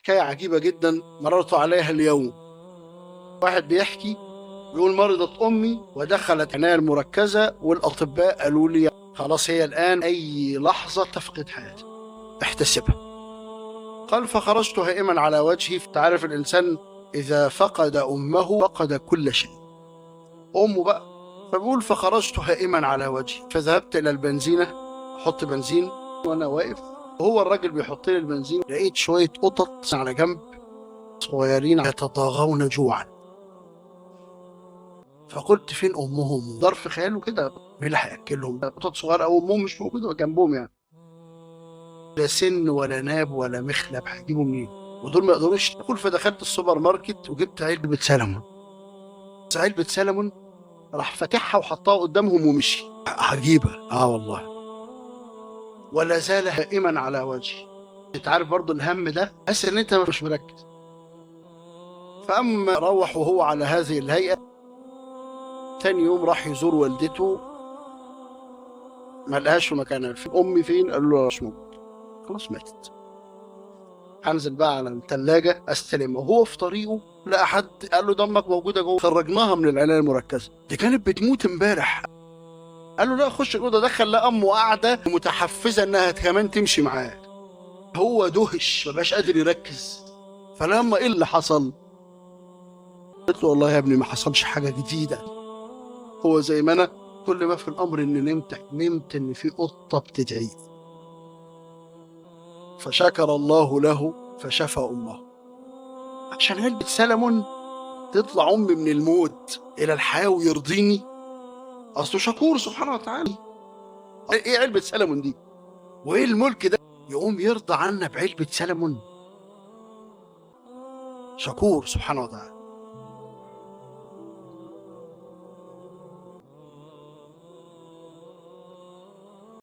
حكاية عجيبة جدا مررت عليها اليوم. واحد بيحكي بيقول مرضت أمي ودخلت عناية المركزة، والأطباء قالوا لي خلاص هي الآن أي لحظة تفقد حياتها، احتسبها. قال فخرجت هائما على وجهي. تعرف الإنسان إذا فقد أمه فقد كل شيء، أمه بقى. فبقول فخرجت هائما على وجهي فذهبت إلى البنزينة أحط بنزين. وأنا واقف وهو الراجل بيحط لي البنزين، لقيت شوية قطط على جنب صغيرين يتطاغون جوعا. فقلت فين أمهم؟ ظرف خياله كده، مين اللي هياكلهم؟ قطط صغيرة أو أمهم مش موجودة جنبهم يعني. لا سن ولا ناب ولا مخلب، هيجيبوا منين؟ ودول ما يقدروش ياكل. فدخلت السوبر ماركت وجبت علبة سلمون. بس علبة سلمون راح فاتحها وحطها قدامهم ومشي. عجيبة والله. ولا زال هائما على وجهي. انت عارف برضو الهم ده حاسس ان انت مش مركز. فاما روح وهو على هذه الهيئة، تاني يوم راح يزور والدته ما لقاش في مكانها. في امي فين؟ قال له مش موجود، خلاص ماتت. هنزل بقى على الثلاجة استلمها. وهو في طريقه لقى حد قال له دمك موجودة جوه، خرجناها من العناية المركزة، دي كانت بتموت امبارح. قال له لا خش الأوضة. دخل لقى أمه قاعدة متحفزة إنها كمان تمشي معاه. هو دهش ما بقاش قادر يركز. فلما إيه اللي حصل؟ قلت له والله يا ابني ما حصلش حاجة جديدة، هو زي ما أنا. كل ما في الأمر إن نمت إن في قطة بتدعي. فشكر الله له فشفى أمه. عشان علبة سلمون تطلع أمي من الموت إلى الحياة ويرضيني؟ أصله شكور سبحانه وتعالى. إيه علبة سلمون دي؟ وإيه الملك ده يقوم يرضى عنا بعلبة سلمون؟ شكور سبحانه وتعالى.